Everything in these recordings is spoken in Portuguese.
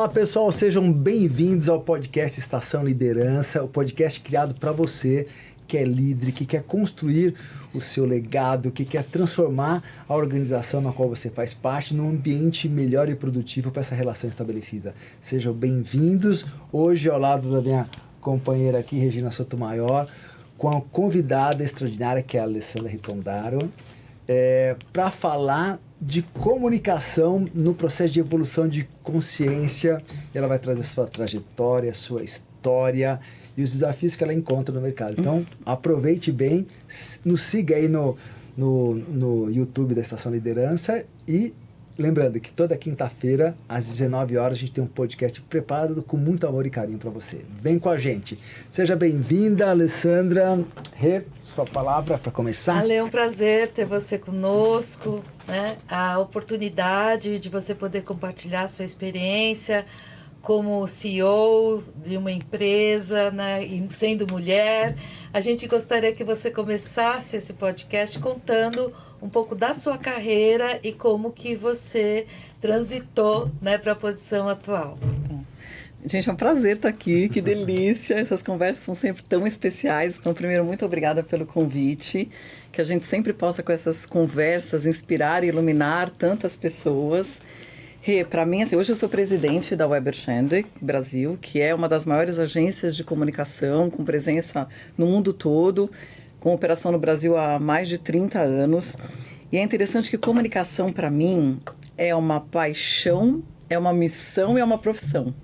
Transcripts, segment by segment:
Olá pessoal, sejam bem-vindos ao podcast Estação Liderança, o podcast criado para você que é líder, que quer construir o seu legado, que quer transformar a organização na qual você faz parte num ambiente melhor e produtivo para essa relação estabelecida. Sejam bem-vindos, hoje ao lado da minha companheira aqui, Regina Sotomayor, com a convidada extraordinária que é a Alessandra Ritondaro, para falar de comunicação no processo de evolução de consciência. Ela vai trazer sua trajetória, sua história e os desafios que ela encontra no mercado. Então, aproveite bem, nos siga aí no YouTube da Estação Liderança e lembrando que toda quinta-feira, às 19 horas, a gente tem um podcast preparado com muito amor e carinho para você. Vem com a gente. Seja bem-vinda, Alessandra. Sua palavra para começar. É um prazer ter você conosco, né? A oportunidade de você poder compartilhar sua experiência como CEO de uma empresa, né? E sendo mulher. A gente gostaria que você começasse esse podcast contando um pouco da sua carreira e como que você transitou, né, para a posição atual. Gente, é um prazer estar aqui, que delícia, essas conversas são sempre tão especiais. Então, primeiro, muito obrigada pelo convite, que a gente sempre possa com essas conversas inspirar e iluminar tantas pessoas. Para mim, assim, hoje eu sou presidente da Weber Shandwick Brasil, que é uma das maiores agências de comunicação com presença no mundo todo, com operação no Brasil há mais de 30 anos. E é interessante que comunicação, para mim, é uma paixão, é uma missão e é uma profissão.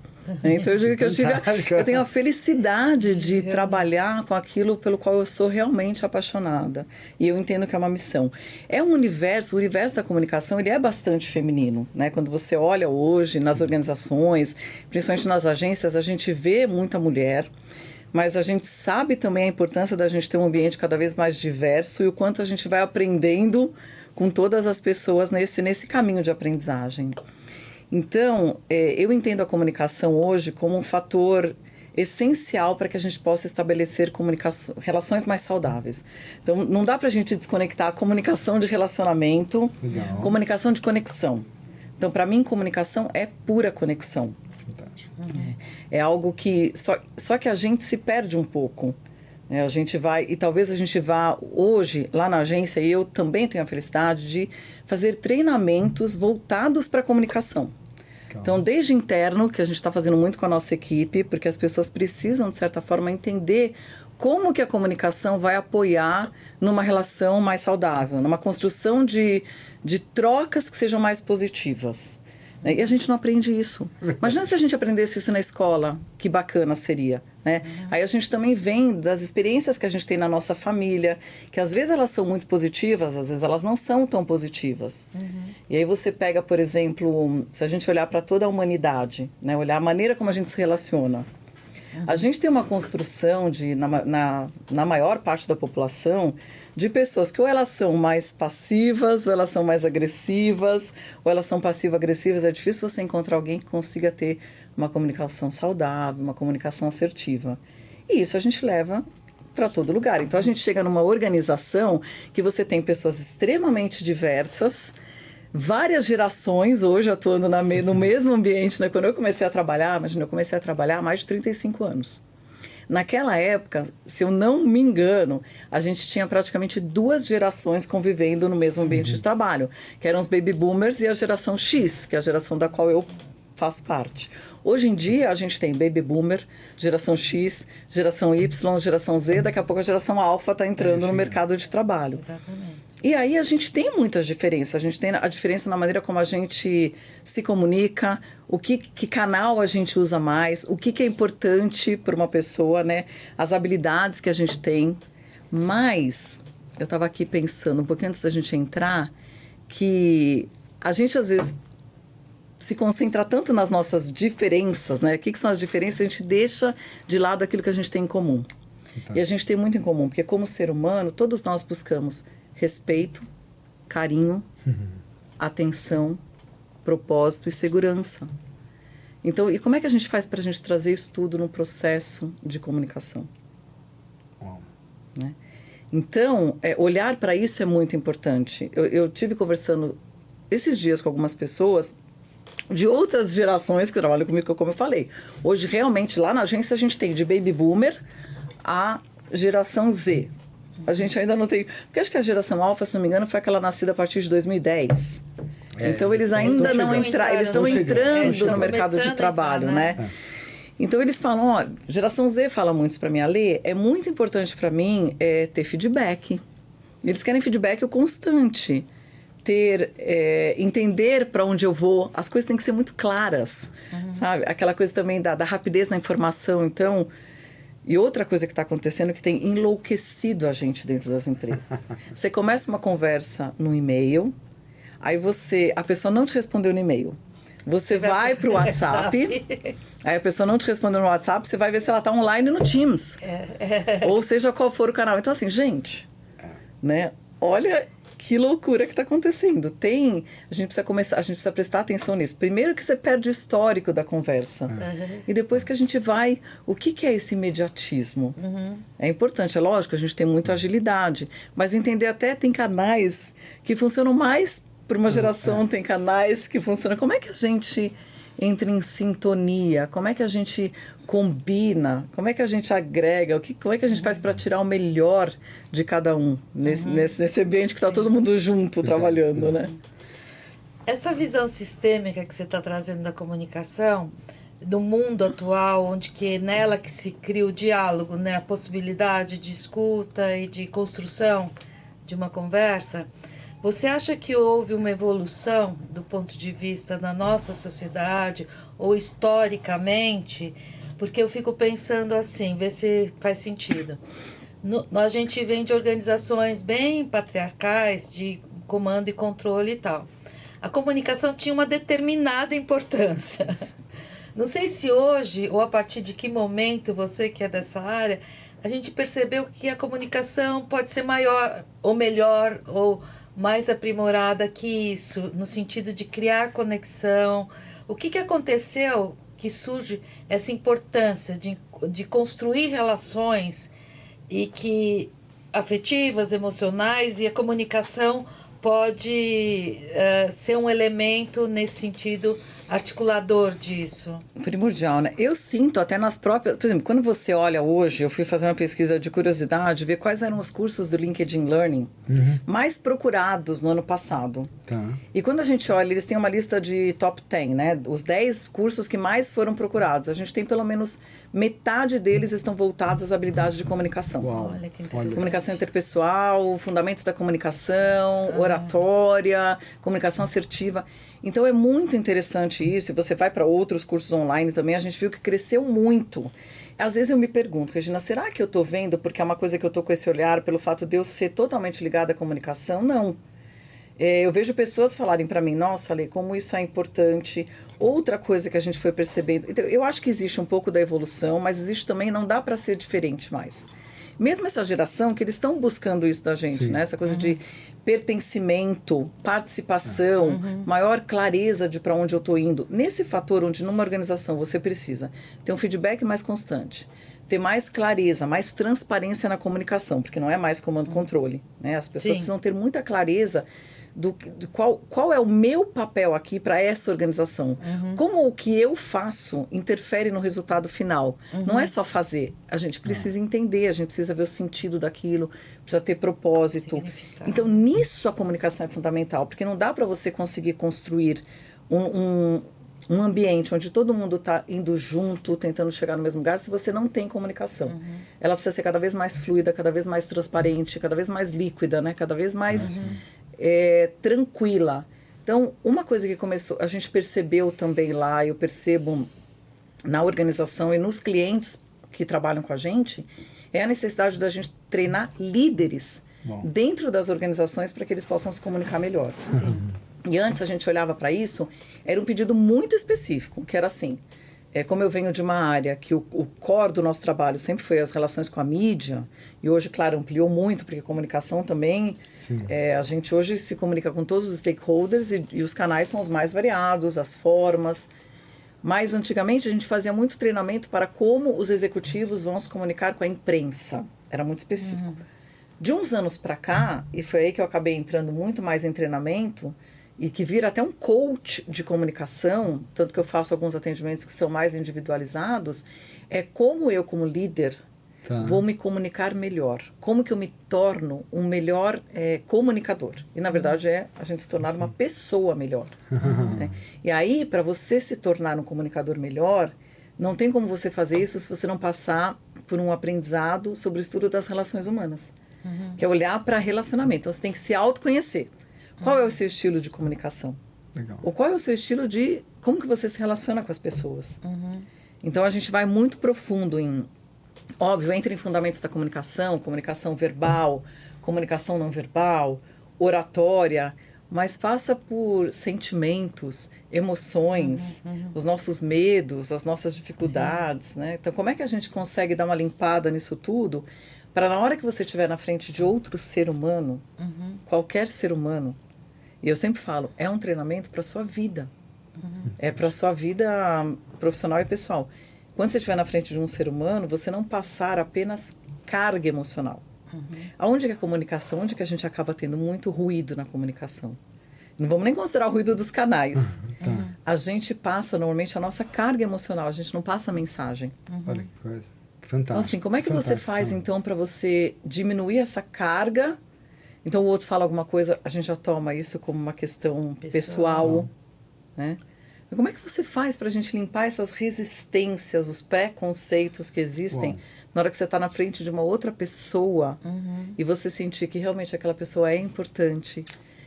Então eu digo que eu tenho a felicidade de trabalhar com aquilo pelo qual eu sou realmente apaixonada. E eu entendo que é uma missão. O universo da comunicação, ele é bastante feminino, né? Quando você olha hoje nas organizações, principalmente nas agências, a gente vê muita mulher, mas a gente sabe também a importância da gente ter um ambiente cada vez mais diverso e o quanto a gente vai aprendendo com todas as pessoas nesse caminho de aprendizagem. Então, eu entendo a comunicação hoje como um fator essencial para que a gente possa estabelecer relações mais saudáveis. Então, não dá para a gente desconectar a comunicação de relacionamento, comunicação de conexão. Então, para mim, comunicação é pura conexão. É algo que... Só que a gente se perde um pouco. A gente vai... E talvez a gente vá hoje, lá na agência, e eu também tenho a felicidade de fazer treinamentos voltados para a comunicação. Então, desde interno, que a gente está fazendo muito com a nossa equipe, porque as pessoas precisam, de certa forma, entender como que a comunicação vai apoiar numa relação mais saudável, numa construção de trocas que sejam mais positivas. E a gente não aprende isso. Imagina se a gente aprendesse isso na escola, que bacana seria, né? Aí a gente também vem das experiências que a gente tem na nossa família, que às vezes elas são muito positivas, às vezes elas não são tão positivas. E aí você pega, por exemplo, se a gente olhar para toda a humanidade, né? Olhar a maneira como a gente se relaciona. A gente tem uma construção na maior parte da população de pessoas que ou elas são mais passivas, ou elas são mais agressivas, ou elas são passivo-agressivas. É difícil você encontrar alguém que consiga ter uma comunicação saudável, uma comunicação assertiva. E isso a gente leva para todo lugar. Então a gente chega numa organização que você tem pessoas extremamente diversas, várias gerações hoje atuando no mesmo ambiente, né? Quando eu comecei a trabalhar, imagina, eu comecei a trabalhar há mais de 35 anos. Naquela época, se eu não me engano, a gente tinha praticamente 2 gerações convivendo no mesmo ambiente de trabalho, que eram os baby boomers e a geração X, que é a geração da qual eu faço parte. Hoje em dia, a gente tem baby boomer, geração X, geração Y, geração Z, daqui a pouco a geração alfa está entrando no mercado de trabalho. Exatamente. E aí a gente tem muitas diferenças. A gente tem a diferença na maneira como a gente se comunica, que canal a gente usa mais, o que é importante para uma pessoa, né? As habilidades que a gente tem. Mas eu estava aqui pensando, um pouquinho antes da gente entrar, que a gente às vezes se concentra tanto nas nossas diferenças, né? O que são as diferenças? A gente deixa de lado aquilo que a gente tem em comum. Então. E a gente tem muito em comum, porque como ser humano, todos nós buscamos respeito, carinho, atenção, propósito e segurança. Então, e como é que a gente faz para a gente trazer isso tudo no processo de comunicação? Né? Então, olhar para isso é muito importante. Eu tive conversando esses dias com algumas pessoas de outras gerações que trabalham comigo, como eu falei. Hoje, realmente, lá na agência, a gente tem de Baby Boomer a geração Z. A gente ainda não tem... Porque acho que a geração Alpha, se não me engano, foi aquela nascida a partir de 2010. Então, eles ainda não entraram... Eles estão entrando no mercado de trabalho, né? Então, eles falam, ó, geração Z fala muito para mim, Alê, é muito importante para mim ter feedback. Eles querem feedback constante. Entender para onde eu vou, as coisas têm que ser muito claras, sabe? Aquela coisa também da rapidez na informação, então... E outra coisa que está acontecendo que tem enlouquecido a gente dentro das empresas. Você começa uma conversa no e-mail, aí a pessoa não te respondeu no e-mail. Você vai para o WhatsApp, aí a pessoa não te respondeu no WhatsApp, você vai ver se ela está online no Teams. Ou seja, qual for o canal. Então, assim, gente, né? Olha... Que loucura que está acontecendo. A gente precisa prestar atenção nisso. Primeiro que você perde o histórico da conversa. E depois que a gente vai... O que é esse imediatismo? É importante, é lógico, a gente tem muita agilidade. Mas entender até tem canais que funcionam mais para uma geração, tem canais que funcionam... Como é que a gente entra em sintonia? Como é que a gente combina? Como é que a gente agrega? Como é que a gente faz para tirar o melhor de cada um nesse ambiente que está todo mundo junto trabalhando, né? Essa visão sistêmica que você está trazendo da comunicação, do mundo atual, onde que é nela que se cria o diálogo, né? A possibilidade de escuta e de construção de uma conversa, você acha que houve uma evolução do ponto de vista da nossa sociedade ou historicamente? Porque eu fico pensando assim, ver se faz sentido. A gente vem de organizações bem patriarcais, de comando e controle e tal. A comunicação tinha uma determinada importância. Não sei se hoje, ou a partir de que momento, você que é dessa área, a gente percebeu que a comunicação pode ser maior, ou melhor, ou mais aprimorada que isso, no sentido de criar conexão. O que aconteceu que surge essa importância de construir relações e que afetivas, emocionais, e a comunicação pode ser um elemento nesse sentido articulador disso. Primordial, né? Eu sinto até nas próprias... Por exemplo, quando você olha hoje, eu fui fazer uma pesquisa de curiosidade, ver quais eram os cursos do LinkedIn Learning mais procurados no ano passado. E quando a gente olha, eles têm uma lista de top 10, né? Os 10 cursos que mais foram procurados. A gente tem pelo menos metade deles estão voltados às habilidades de comunicação. Olha que interessante. Comunicação interpessoal, fundamentos da comunicação, oratória, comunicação assertiva. Então é muito interessante isso, e você vai para outros cursos online também, a gente viu que cresceu muito. Às vezes eu me pergunto, Regina, será que eu estou vendo porque é uma coisa que eu estou com esse olhar pelo fato de eu ser totalmente ligada à comunicação? Não. Eu vejo pessoas falarem para mim, nossa, Lê, como isso é importante. Outra coisa que a gente foi percebendo, então, eu acho que existe um pouco da evolução, mas existe também, não dá para ser diferente mais. Mesmo essa geração que eles estão buscando isso da gente, né? Essa coisa de pertencimento, participação, maior clareza de para onde eu estou indo. Nesse fator onde numa organização você precisa ter um feedback mais constante, ter mais clareza, mais transparência na comunicação, porque não é mais comando-controle, né? As pessoas precisam ter muita clareza do qual é o meu papel aqui para essa organização. Como o que eu faço interfere no resultado final. Não é só fazer. A gente precisa entender, a gente precisa ver o sentido daquilo, precisa ter propósito. Então, nisso a comunicação é fundamental, porque não dá para você conseguir construir um ambiente onde todo mundo está indo junto, tentando chegar no mesmo lugar, se você não tem comunicação. Ela precisa ser cada vez mais fluida, cada vez mais transparente, cada vez mais líquida, né? Cada vez mais tranquila. Então, uma coisa que a gente percebeu também lá, eu percebo na organização e nos clientes que trabalham com a gente, é a necessidade da gente treinar líderes dentro das organizações para que eles possam se comunicar melhor. E antes a gente olhava para isso, era um pedido muito específico, que era assim, como eu venho de uma área que o core do nosso trabalho sempre foi as relações com a mídia, e hoje, claro, ampliou muito, porque a comunicação também, a gente hoje se comunica com todos os stakeholders e os canais são os mais variados, as formas. Mas antigamente a gente fazia muito treinamento para como os executivos vão se comunicar com a imprensa. Era muito específico. De uns anos para cá, e foi aí que eu acabei entrando muito mais em treinamento, e que vira até um coach de comunicação, tanto que eu faço alguns atendimentos que são mais individualizados, é como eu, como líder, vou me comunicar melhor. Como que eu me torno um melhor comunicador. E, na verdade, é a gente se tornar uma pessoa melhor. Né? E aí, para você se tornar um comunicador melhor, não tem como você fazer isso se você não passar por um aprendizado sobre o estudo das relações humanas. Que é olhar para relacionamento. Então, você tem que se autoconhecer. Qual é o seu estilo de comunicação? Legal. Ou qual é o seu estilo de... Como que você se relaciona com as pessoas? Então, a gente vai muito profundo em... Óbvio, entra em fundamentos da comunicação, comunicação verbal, comunicação não verbal, oratória, mas passa por sentimentos, emoções, os nossos medos, as nossas dificuldades, né? Então, como é que a gente consegue dar uma limpada nisso tudo para na hora que você estiver na frente de outro ser humano, qualquer ser humano, e eu sempre falo, é um treinamento para a sua vida, é para a sua vida profissional e pessoal. Quando você estiver na frente de um ser humano, você não passar apenas carga emocional. Aonde que a comunicação, onde que a gente acaba tendo muito ruído na comunicação? Não vamos nem considerar o ruído dos canais. A gente passa normalmente a nossa carga emocional, a gente não passa a mensagem. Olha que coisa. Que fantástico. Então, assim, como é que você faz, então, para você diminuir essa carga? Então, o outro fala alguma coisa, a gente já toma isso como uma questão pessoal, né? Mas como é que você faz para a gente limpar essas resistências, os preconceitos que existem na hora que você está na frente de uma outra pessoa e você sentir que realmente aquela pessoa é importante,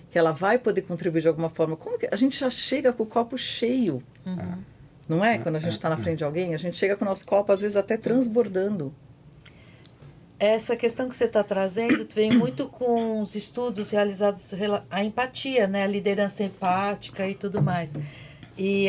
que ela vai poder contribuir de alguma forma? Como que a gente já chega com o copo cheio? Não é? Quando a gente está na frente de alguém, a gente chega com o nosso copo, às vezes até transbordando. Essa questão que você está trazendo vem muito com os estudos realizados, a empatia, né? A liderança empática e tudo mais. E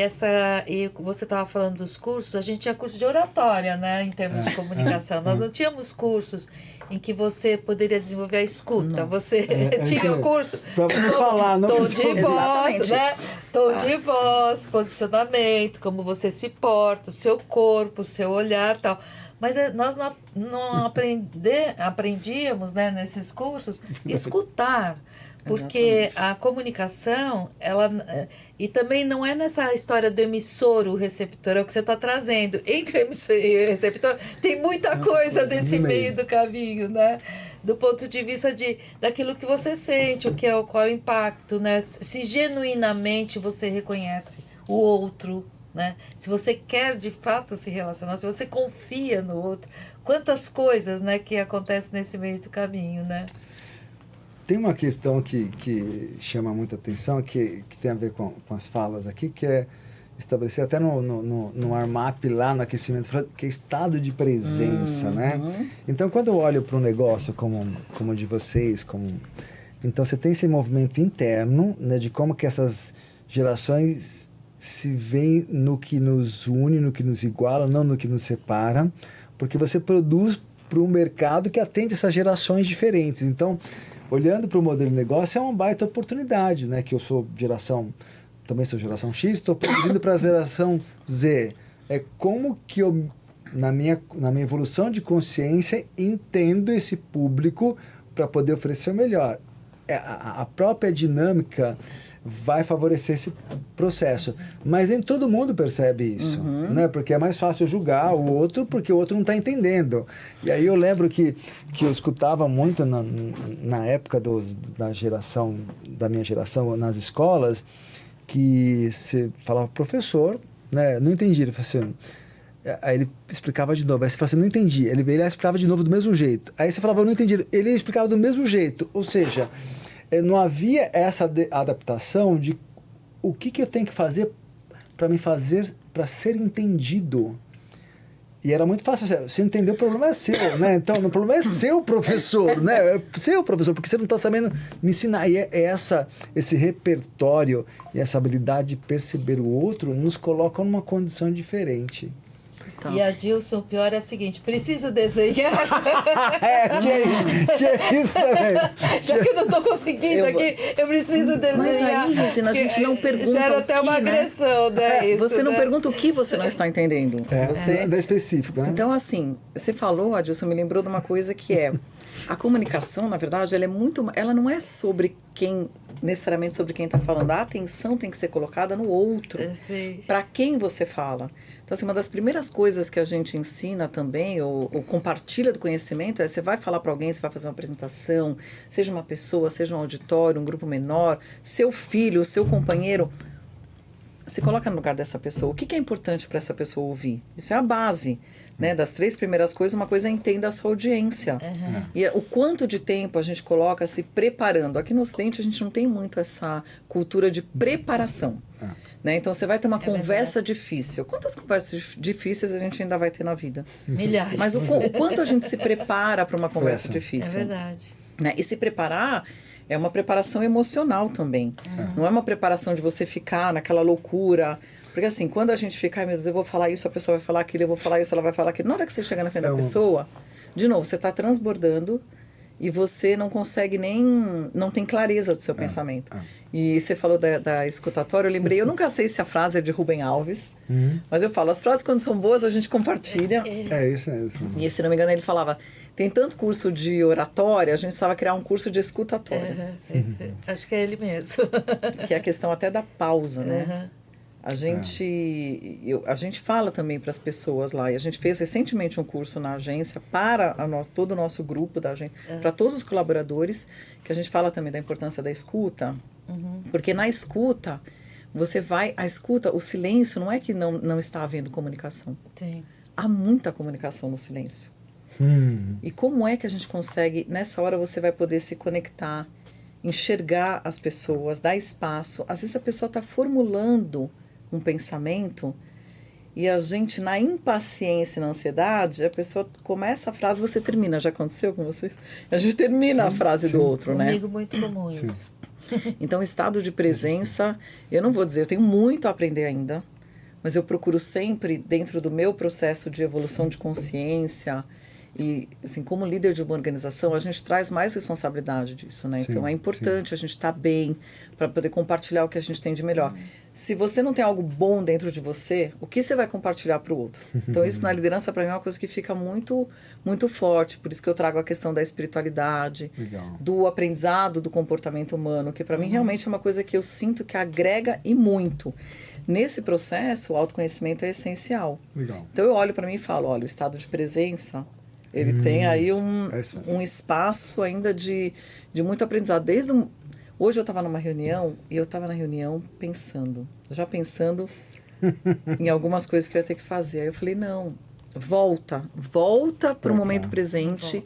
você estava falando dos cursos, a gente tinha curso de oratória, né, em termos de comunicação. Nós não tínhamos cursos em que você poderia desenvolver a escuta. Você tinha o curso para você falar, não tom de voz, né? Tom de voz, posicionamento, como você se porta, o seu corpo, o seu olhar, tal. Mas nós não aprendíamos, né, nesses cursos, escutar. Porque a comunicação, e também não é nessa história do emissor, o receptor, é o que você está trazendo. Entre o emissor e o receptor, tem muita coisa desse meio do caminho, né? Do ponto de vista daquilo que você sente, qual é o impacto, né? Se genuinamente você reconhece o outro, né? Se você quer de fato se relacionar, se você confia no outro, quantas coisas, né, que acontecem nesse meio do caminho, né? Tem uma questão que chama muita atenção, que tem a ver com as falas aqui, que é estabelecer até no Armap lá, no aquecimento, que é estado de presença, né? Então, quando eu olho para um negócio como o de vocês, então você tem esse movimento interno, né, de como que essas gerações se veem no que nos une, no que nos iguala, não no que nos separa, porque você produz para um mercado que atende essas gerações diferentes. Então, olhando para o modelo de negócio, é uma baita oportunidade, né? Que eu também sou geração X, estou produzindo para a geração Z. É como que eu, na minha evolução de consciência, entendo esse público para poder oferecer o melhor. A própria dinâmica vai favorecer esse processo. Mas nem todo mundo percebe isso, né? Porque é mais fácil julgar o outro porque o outro não está entendendo. E aí eu lembro que eu escutava muito na época da minha geração nas escolas, que você falava, professor, né? Não entendi. Ele falou assim, aí ele explicava de novo. Aí você falava assim, não entendi. Ele veio e explicava de novo do mesmo jeito. Aí você falava, eu não entendi. Ele explicava do mesmo jeito. Ou seja, não havia essa adaptação de o que eu tenho que fazer para ser entendido. E era muito fácil, você entender, o problema é seu, né? Então, o problema é seu, professor, né? É seu, professor, porque você não está sabendo me ensinar. E esse repertório e essa habilidade de perceber o outro nos colocam numa condição diferente. Então. E a Dilson, o pior é o seguinte, preciso desenhar. Tinha isso também. Já que eu não estou conseguindo eu preciso desenhar. Mas aí, Regina, a gente não pergunta gera até uma agressão, né? Isso, você não né? pergunta o que você não está entendendo. Você é específico, né? Então, assim, você falou, Adilson, me lembrou de uma coisa que é... A comunicação, na verdade, ela não é sobre quem necessariamente sobre quem está falando. A atenção tem que ser colocada no outro, para quem você fala. Então, assim, uma das primeiras coisas que a gente ensina também, ou compartilha do conhecimento, é você vai falar para alguém, você vai fazer uma apresentação, seja uma pessoa, seja um auditório, um grupo menor, seu filho, seu companheiro, se coloca no lugar dessa pessoa. O que é importante para essa pessoa ouvir? Isso é a base. Né, das 3 primeiras coisas, uma coisa é entenda a sua audiência. E o quanto de tempo a gente coloca se preparando. Aqui no Ocidente a gente não tem muito essa cultura de preparação. Né? Então você vai ter uma conversa difícil. Quantas conversas difíceis a gente ainda vai ter na vida? Milhares. Mas o quanto a gente se prepara para uma conversa difícil. É verdade. Né? E se preparar é uma preparação emocional também. Não é uma preparação de você ficar naquela loucura. Porque assim, quando a gente fica, ai meu Deus, eu vou falar isso, a pessoa vai falar aquilo, eu vou falar isso, ela vai falar aquilo. Na hora que você chega na frente da pessoa, de novo, você está transbordando e você não consegue não tem clareza do seu pensamento. E você falou da escutatória, eu lembrei, eu nunca sei se a frase é de Rubem Alves, mas eu falo, as frases quando são boas a gente compartilha. É isso mesmo. E se não me engano ele falava, tem tanto curso de oratória, a gente precisava criar um curso de escutatória. Acho que é ele mesmo. Que é a questão até da pausa, né? A gente fala também para as pessoas lá, e a gente fez recentemente um curso na agência para todo o nosso grupo da agência, para todos os colaboradores, que a gente fala também da importância da escuta, porque na escuta, o silêncio não é que não está havendo comunicação. Sim. Há muita comunicação no silêncio. E como é que a gente consegue, nessa hora você vai poder se conectar, enxergar as pessoas, dar espaço. Às vezes a pessoa está formulando um pensamento e a gente, na impaciência e na ansiedade, a pessoa começa a frase, você termina. Já aconteceu com vocês? A gente termina a frase do outro, né? Comigo muito comum isso. Então, estado de presença, eu não vou dizer, eu tenho muito a aprender ainda, mas eu procuro sempre, dentro do meu processo de evolução de consciência, e assim, como líder de uma organização, a gente traz mais responsabilidade disso, né? Então é importante a gente estar bem para poder compartilhar o que a gente tem de melhor. Se você não tem algo bom dentro de você, o que você vai compartilhar para o outro? Então isso na liderança para mim é uma coisa que fica muito, muito forte. Por isso que eu trago a questão da espiritualidade, do aprendizado do comportamento humano, que para mim realmente é uma coisa que eu sinto que agrega e muito. Nesse processo, o autoconhecimento é essencial. Então eu olho para mim e falo, olha, o estado de presença, ele tem aí um espaço ainda de muito aprendizado. Hoje eu estava numa reunião e eu estava na reunião já pensando em algumas coisas que eu ia ter que fazer. Aí eu falei, não, volta para o momento presente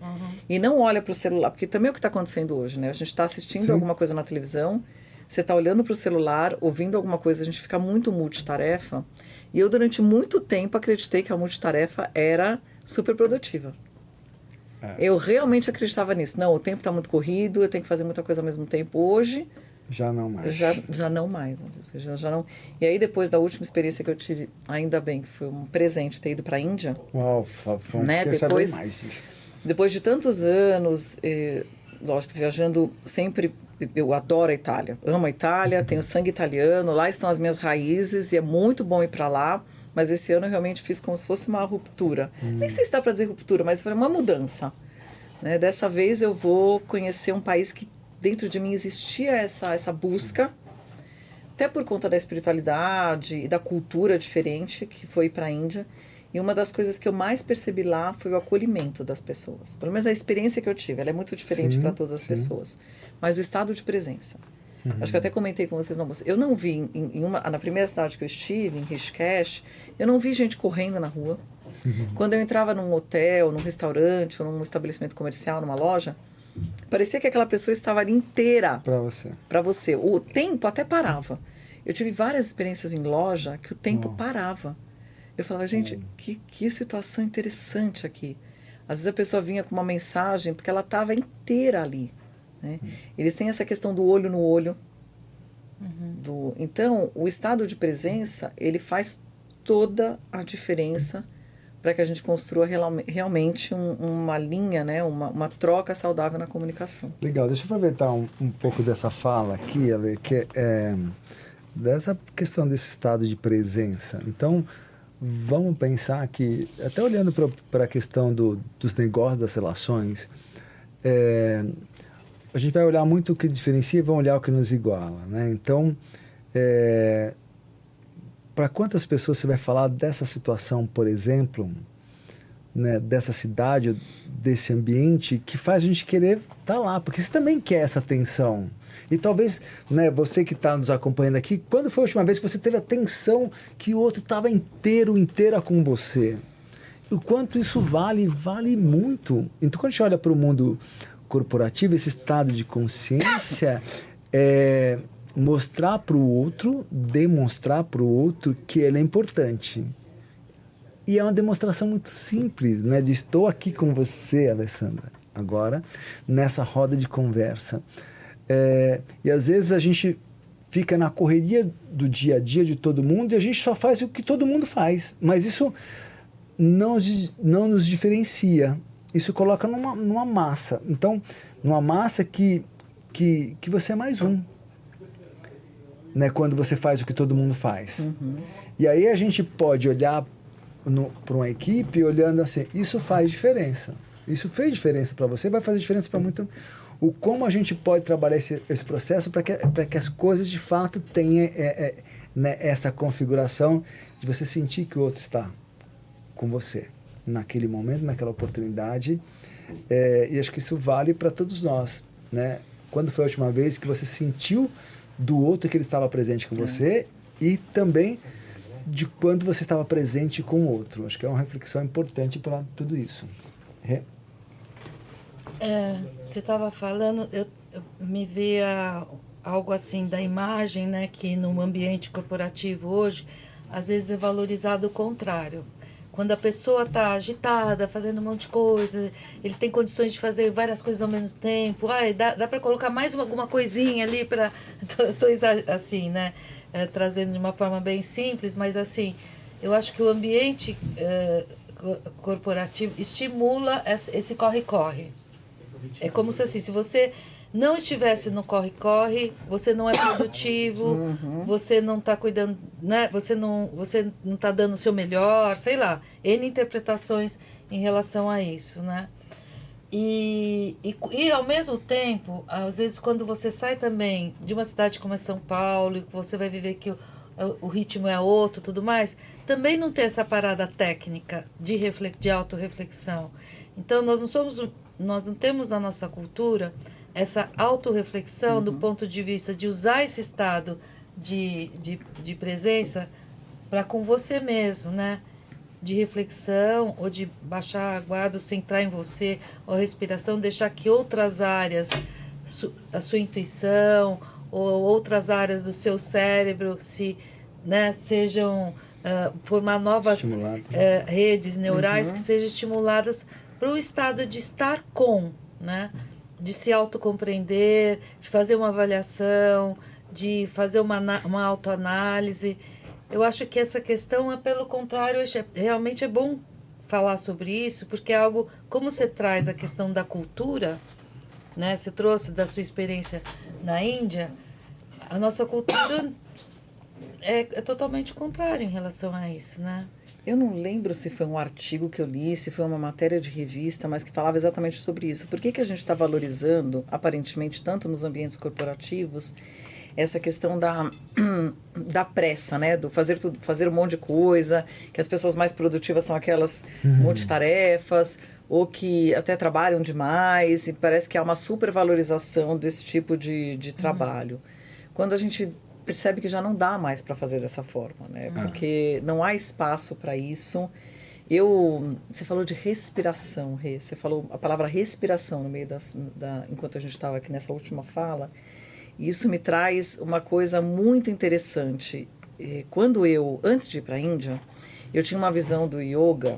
e não olha para o celular, porque também é o que está acontecendo hoje, né? A gente está assistindo alguma coisa na televisão, você está olhando para o celular, ouvindo alguma coisa, a gente fica muito multitarefa. E eu durante muito tempo acreditei que a multitarefa era super produtiva. Eu realmente acreditava nisso. Não, o tempo está muito corrido, eu tenho que fazer muita coisa ao mesmo tempo. Hoje... Já não mais. Já não mais. Já não. E aí, depois da última experiência que eu tive, ainda bem que foi um presente ter ido para a Índia. Uau, né? Depois de tantos anos, lógico, viajando sempre... Eu adoro a Itália. Amo a Itália, tenho sangue italiano. Lá estão as minhas raízes e é muito bom ir para lá. Mas esse ano eu realmente fiz como se fosse uma ruptura. Nem sei se dá para dizer ruptura, mas foi uma mudança. Né? Dessa vez eu vou conhecer um país que dentro de mim existia essa busca, até por conta da espiritualidade e da cultura diferente, que foi para a Índia. E uma das coisas que eu mais percebi lá foi o acolhimento das pessoas. Pelo menos a experiência que eu tive, ela é muito diferente para todas as pessoas. Mas o estado de presença. Acho que até comentei com vocês, eu não vi, na primeira cidade que eu estive, em Rishikesh, eu não vi gente correndo na rua. Quando eu entrava num hotel, num restaurante, ou num estabelecimento comercial, numa loja, parecia que aquela pessoa estava ali inteira para você. O tempo até parava. Eu tive várias experiências em loja que o tempo parava. Eu falava, gente, que situação interessante aqui. Às vezes a pessoa vinha com uma mensagem porque ela estava inteira ali. Né? Eles têm essa questão do olho no olho. Então, o estado de presença, ele faz toda a diferença para que a gente construa realmente uma linha, né? uma troca saudável na comunicação. Legal, deixa eu aproveitar um pouco dessa fala aqui, Ale, que é dessa questão desse estado de presença. Então, vamos pensar que, até olhando para a questão dos negócios, das relações, a gente vai olhar muito o que diferencia e vamos olhar o que nos iguala, né? Então, para quantas pessoas você vai falar dessa situação, por exemplo, né, dessa cidade, desse ambiente, que faz a gente querer estar lá, porque você também quer essa atenção. E talvez, né, você que está nos acompanhando aqui, quando foi a última vez que você teve a atenção que o outro estava inteira com você? O quanto isso vale muito. Então, quando a gente olha para o mundo corporativo, esse estado de consciência é mostrar para o outro, demonstrar para o outro que ele é importante. E é uma demonstração muito simples, né? De estou aqui com você, Alessandra, agora, nessa roda de conversa. E às vezes a gente fica na correria do dia a dia de todo mundo e a gente só faz o que todo mundo faz. Mas isso não nos diferencia. Isso coloca numa massa. Então, numa massa que você é mais um. Né, quando você faz o que todo mundo faz. Uhum. E aí a gente pode olhar para uma equipe olhando assim, isso faz diferença. Isso fez diferença para você, vai fazer diferença para muito. Como a gente pode trabalhar esse processo para que as coisas de fato tenham né, essa configuração de você sentir que o outro está com você naquele momento, naquela oportunidade. E acho que isso vale para todos nós. Né? Quando foi a última vez que você sentiu do outro que ele estava presente com você e também de quando você estava presente com o outro. Acho que é uma reflexão importante para tudo isso. Você estava falando, eu me via algo assim da imagem, né, que no ambiente corporativo hoje, às vezes é valorizado o contrário. Quando a pessoa está agitada, fazendo um monte de coisa, ele tem condições de fazer várias coisas ao mesmo tempo. Dá para colocar mais alguma coisinha ali para... Estou assim, né? Trazendo de uma forma bem simples, mas assim, eu acho que o ambiente corporativo estimula esse corre-corre. É como se assim, se você não estivesse no corre-corre, você não é produtivo, você não está cuidando, né? Você não está dando o seu melhor, sei lá, N interpretações em relação a isso, né? E ao mesmo tempo, às vezes quando você sai também de uma cidade como é São Paulo, e você vai viver que o ritmo é outro, tudo mais, também não tem essa parada técnica de autorreflexão. Então nós não temos na nossa cultura essa autorreflexão do ponto de vista de usar esse estado de presença para com você mesmo, né? De reflexão ou de baixar a guarda, centrar em você, ou respiração, deixar que outras áreas, a sua intuição ou outras áreas do seu cérebro sejam formar novas redes neurais que sejam estimuladas para o estado de estar com, né? De se autocompreender, de fazer uma avaliação, de fazer uma autoanálise. Eu acho que essa questão pelo contrário, realmente é bom falar sobre isso, porque é algo, como você traz a questão da cultura, né? Você trouxe da sua experiência na Índia, a nossa cultura é totalmente contrária em relação a isso, né? Eu não lembro se foi um artigo que eu li, se foi uma matéria de revista, mas que falava exatamente sobre isso. Por que a gente está valorizando, aparentemente, tanto nos ambientes corporativos, essa questão da pressa, né? Do fazer um monte de coisa, que as pessoas mais produtivas são aquelas multitarefas, ou que até trabalham demais, e parece que há uma supervalorização desse tipo de trabalho. Quando a gente percebe que já não dá mais para fazer dessa forma, né? Porque não há espaço para isso. Você falou de respiração, Rê. Você falou a palavra respiração no meio enquanto a gente estava aqui nessa última fala. E isso me traz uma coisa muito interessante. Antes de ir para a Índia, eu tinha uma visão do yoga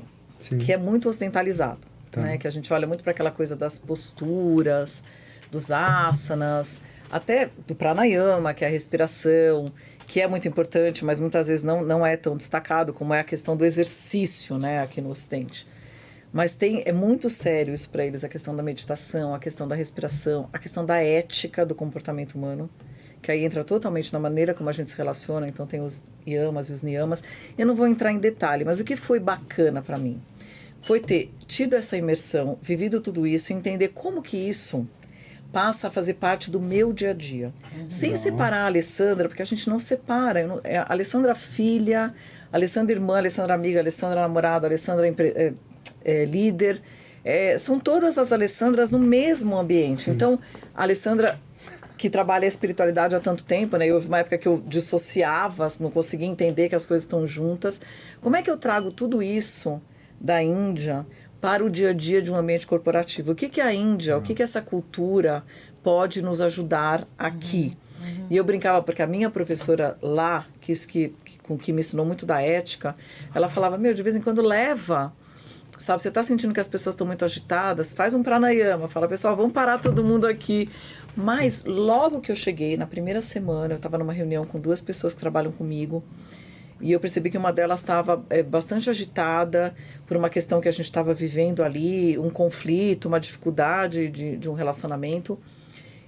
que é muito ocidentalizado, né? Que a gente olha muito para aquela coisa das posturas, dos asanas, até do pranayama, que é a respiração, que é muito importante, mas muitas vezes não é tão destacado como é a questão do exercício, né, aqui no Ocidente. Mas é muito sério isso para eles, a questão da meditação, a questão da respiração, a questão da ética do comportamento humano, que aí entra totalmente na maneira como a gente se relaciona. Então tem os yamas e os niyamas. Eu não vou entrar em detalhe, mas o que foi bacana para mim foi ter tido essa imersão, vivido tudo isso, entender como que isso passa a fazer parte do meu dia a dia. Sem separar a Alessandra, porque a gente não separa. A Alessandra filha, a Alessandra irmã, a Alessandra amiga, a Alessandra namorada, a Alessandra líder. São todas as Alessandras no mesmo ambiente. Então, a Alessandra que trabalha a espiritualidade há tanto tempo, né? Houve uma época que eu dissociava, não conseguia entender que as coisas estão juntas. Como é que eu trago tudo isso da Índia para o dia a dia de um ambiente corporativo? O que é a Índia, o que essa cultura pode nos ajudar aqui? E eu brincava, porque a minha professora lá, que me ensinou muito da ética, ela falava, de vez em quando leva, sabe, você está sentindo que as pessoas estão muito agitadas, faz um pranayama, fala, pessoal, vamos parar todo mundo aqui. Mas logo que eu cheguei, na primeira semana, eu estava numa reunião com 2 pessoas que trabalham comigo, e eu percebi que uma delas estava bastante agitada por uma questão que a gente estava vivendo ali, um conflito, uma dificuldade de um relacionamento.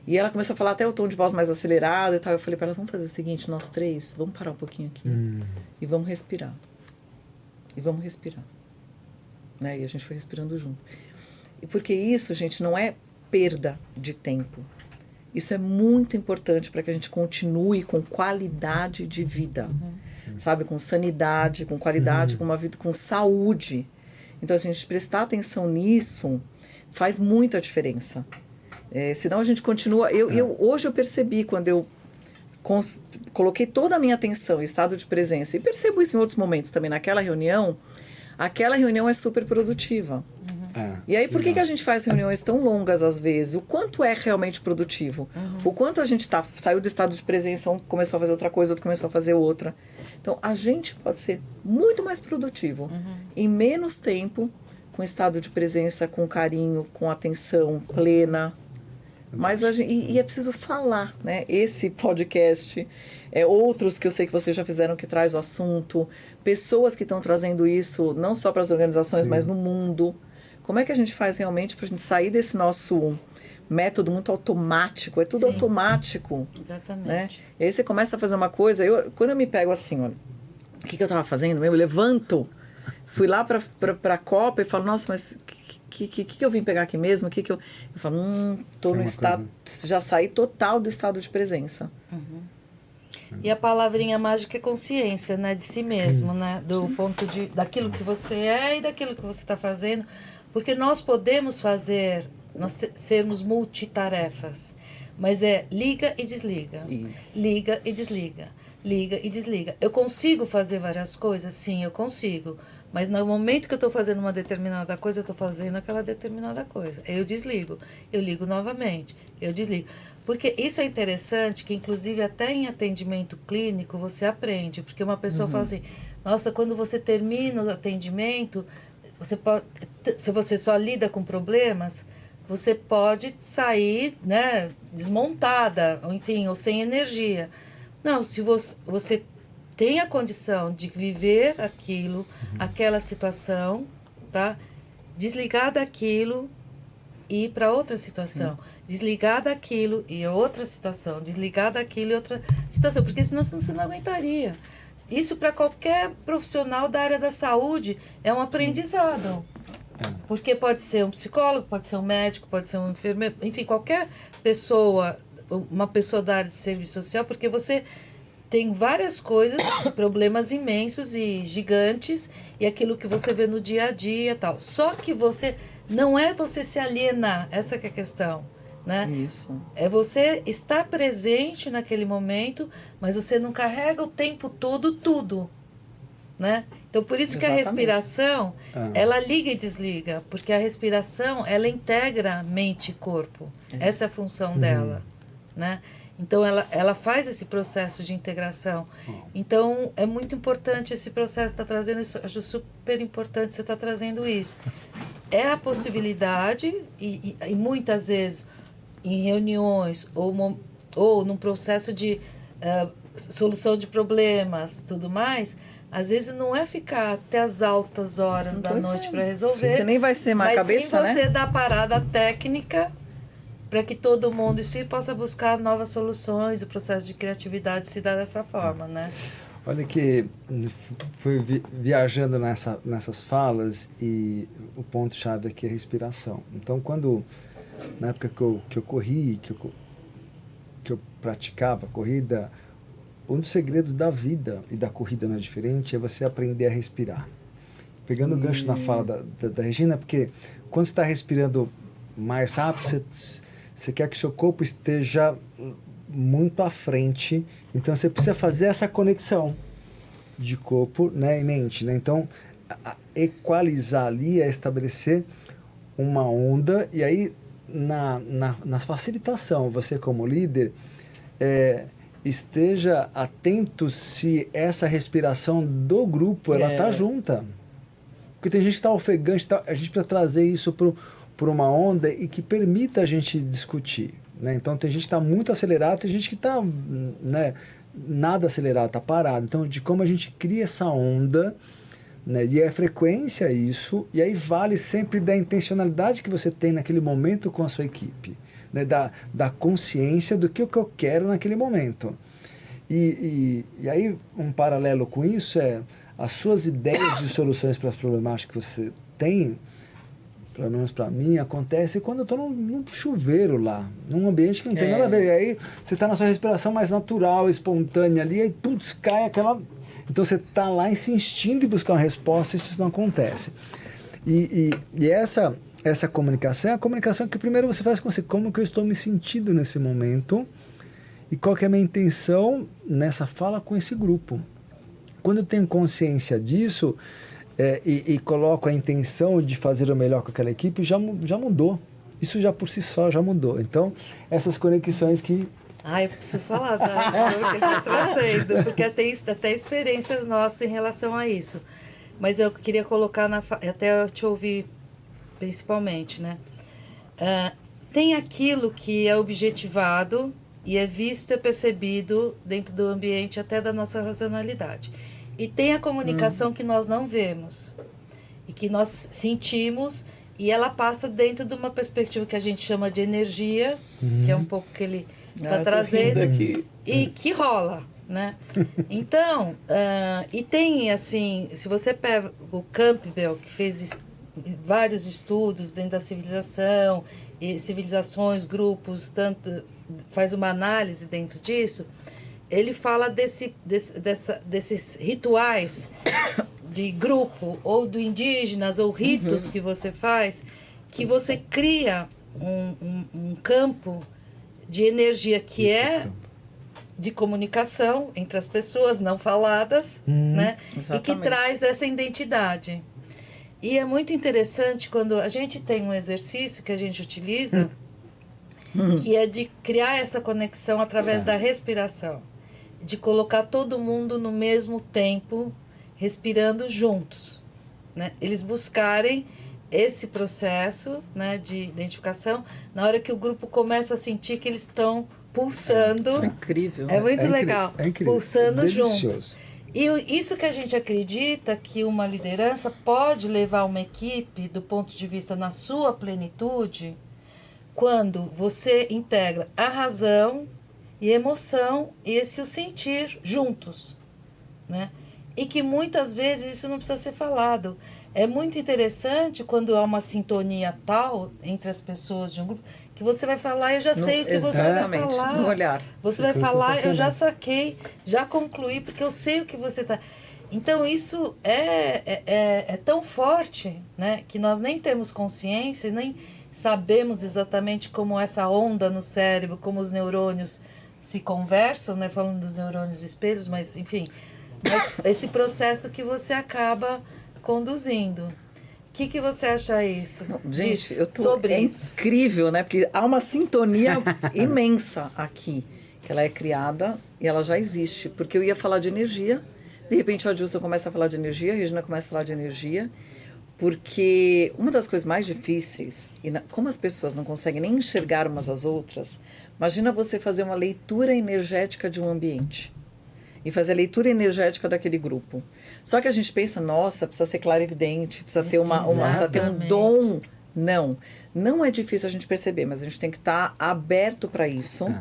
E ela começou a falar até o tom de voz mais acelerado e tal. Eu falei para ela, vamos fazer o seguinte, nós 3, vamos parar um pouquinho aqui e vamos respirar. E vamos respirar. Né? E a gente foi respirando junto. E porque isso, gente, não é perda de tempo. Isso é muito importante para que a gente continue com qualidade de vida. Sabe? Com sanidade, com qualidade, com uma vida, com saúde. Então, se a gente prestar atenção nisso, faz muita diferença. Senão a gente continua... Hoje eu percebi, quando eu coloquei toda a minha atenção em estado de presença, e percebo isso em outros momentos também, naquela reunião, aquela reunião é super produtiva. E aí, por que a gente faz reuniões tão longas às vezes? O quanto é realmente produtivo? O quanto a gente saiu do estado de presença, um começou a fazer outra coisa, outro começou a fazer outra. Então, a gente pode ser muito mais produtivo em menos tempo, com estado de presença, com carinho, com atenção plena. Mas e é preciso falar, né? Esse podcast, outros que eu sei que vocês já fizeram que traz o assunto, pessoas que estão trazendo isso não só para as organizações, mas no mundo. Como é que a gente faz realmente para a gente sair desse nosso método muito automático? É tudo automático. Exatamente. Né? E aí você começa a fazer uma coisa... Quando eu me pego assim, olha, o que eu estava fazendo mesmo? Eu levanto, fui lá para a Copa e falo, nossa, mas que eu vim pegar aqui mesmo? Eu falo, estou no estado... Já saí total do estado de presença. E a palavrinha mágica é consciência, né? De si mesmo, né? Do ponto daquilo que você é e daquilo que você está fazendo. Porque nós podemos sermos multitarefas, mas liga e desliga, liga e desliga, liga e desliga. Eu consigo fazer várias coisas? Sim, eu consigo, mas no momento que eu estou fazendo uma determinada coisa, eu estou fazendo aquela determinada coisa. Eu desligo, eu ligo novamente, eu desligo. Porque isso é interessante, que inclusive até em atendimento clínico você aprende, porque uma pessoa fala assim, nossa, quando você termina o atendimento... se você só lida com problemas, você pode sair, né, desmontada, ou enfim, ou sem energia. Não, se você tem a condição de viver aquilo, aquela situação, tá? Desligar daquilo e ir para outra situação. Desligar daquilo e outra situação. Desligar daquilo e outra situação. Porque senão você não aguentaria. Isso para qualquer profissional da área da saúde é um aprendizado. Porque pode ser um psicólogo, pode ser um médico, pode ser um enfermeiro, enfim, qualquer pessoa, uma pessoa da área de serviço social, porque você tem várias coisas, problemas imensos e gigantes, e aquilo que você vê no dia a dia e tal. Só que não é você se alienar, essa que é a questão. Né? Isso. É você estar presente naquele momento, mas você não carrega o tempo todo tudo, né? Então, por isso que a respiração, ela liga e desliga, porque a respiração, ela integra mente e corpo. Essa é a função dela, né? Então, ela faz esse processo de integração. Então, é muito importante esse processo que está trazendo isso. Acho super importante você estar trazendo isso. É a possibilidade, e muitas vezes... em reuniões ou num processo de solução de problemas, tudo mais, às vezes não é ficar até as altas horas da noite para resolver. Você nem vai ser uma cabeça, né? Mas sim você dar parada técnica para que todo mundo possa buscar novas soluções, o processo de criatividade se dá dessa forma, né? Olha que fui viajando nessas falas e o ponto-chave aqui é a respiração. Então, quando na época que eu corri, que eu praticava corrida, um dos segredos da vida e da corrida não é diferente, é você aprender a respirar. Pegando o gancho na fala da Regina, porque quando você está respirando mais rápido, você quer que seu corpo esteja muito à frente, então você precisa fazer essa conexão de corpo, né, e mente, né? Então, equalizar ali é estabelecer uma onda, e aí na facilitação, você como líder, esteja atento se essa respiração do grupo ela está junta. Porque tem gente que está ofegante, a gente precisa trazer isso para uma onda e que permita a gente discutir, né? Então tem gente que está muito acelerado, tem gente que está, né, nada acelerado, está parado. Então, de como a gente cria essa onda, né, e a frequência isso, e aí vale sempre da intencionalidade que você tem naquele momento com a sua equipe, né, da consciência do que eu quero naquele momento. E aí um paralelo com isso é as suas ideias de soluções para as problemáticas que você tem, pelo menos para mim, acontece quando eu estou num chuveiro lá, num ambiente que não tem nada a ver. E aí você está na sua respiração mais natural, espontânea ali, aí putz, cai aquela... Então você está lá insistindo em buscar uma resposta e isso não acontece. E essa comunicação é a comunicação que primeiro você faz com você, como que eu estou me sentindo nesse momento e qual que é a minha intenção nessa fala com esse grupo. Quando eu tenho consciência disso e coloco a intenção de fazer o melhor com aquela equipe, já mudou. Isso já por si só já mudou. Então, essas conexões que... Eu preciso falar, tá? Eu que estou trazendo, porque tem até experiências nossas em relação a isso. Mas eu queria colocar, até eu te ouvir principalmente, né? Tem aquilo que é objetivado e é visto e percebido dentro do ambiente até da nossa racionalidade. E tem a comunicação que nós não vemos e que nós sentimos, e ela passa dentro de uma perspectiva que a gente chama de energia, que é um pouco que ele está trazendo, e que rola, né? Então, e tem assim, se você pega o Campbell, que fez vários estudos dentro da civilização, e civilizações, grupos, tanto faz uma análise dentro disso, ele fala desses rituais de grupo, ou do indígenas, ou ritos que você faz, que você cria um campo de energia que é de comunicação entre as pessoas não faladas, né? E que traz essa identidade. E é muito interessante quando a gente tem um exercício que a gente utiliza, que é de criar essa conexão através da respiração, de colocar todo mundo no mesmo tempo, respirando juntos, né? Eles buscarem esse processo, né, de identificação na hora que o grupo começa a sentir que eles estão pulsando. É incrível. É muito legal. É incrível. Pulsando juntos. E isso que a gente acredita que uma liderança pode levar uma equipe do ponto de vista na sua plenitude, quando você integra a razão e emoção e esse o sentir juntos, né? E que muitas vezes isso não precisa ser falado. É muito interessante quando há uma sintonia tal entre as pessoas de um grupo, que você vai falar, eu já sei o que você vai falar. No olhar. Você vai falar, eu já saquei, já concluí, porque eu sei o que você está... Então, isso é tão forte, né, que nós nem temos consciência, nem sabemos exatamente como essa onda no cérebro, como os neurônios se conversam, né, falando dos neurônios espelhos, mas, enfim, esse processo que você acaba conduzindo. O que você acha isso? Gente, sobre isso? Incrível, né? Porque há uma sintonia imensa aqui, que ela é criada e ela já existe. Porque eu ia falar de energia, de repente o Adilson começa a falar de energia, a Regina começa a falar de energia, porque uma das coisas mais difíceis, como as pessoas não conseguem nem enxergar umas às outras, imagina você fazer uma leitura energética de um ambiente e fazer a leitura energética daquele grupo. Só que a gente pensa, nossa, precisa ser clarividente, precisa ter precisa ter um dom. Não é difícil a gente perceber, mas a gente tem que estar aberto para isso,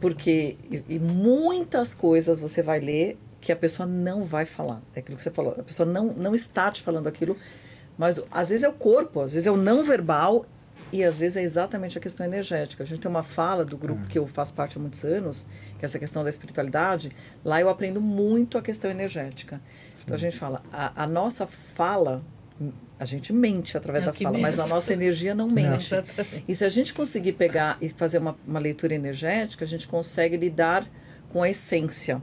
porque e muitas coisas você vai ler que a pessoa não vai falar. É aquilo que você falou, a pessoa não está te falando aquilo, mas às vezes é o corpo, às vezes é o não verbal, E às vezes é exatamente a questão energética. A gente tem uma fala do grupo que eu faço parte há muitos anos, que é essa questão da espiritualidade. Lá eu aprendo muito a questão energética. Então a gente fala, a nossa fala, a gente mente através da fala, mas a nossa energia não mente. E se a gente conseguir pegar e fazer uma leitura energética, a gente consegue lidar com a essência.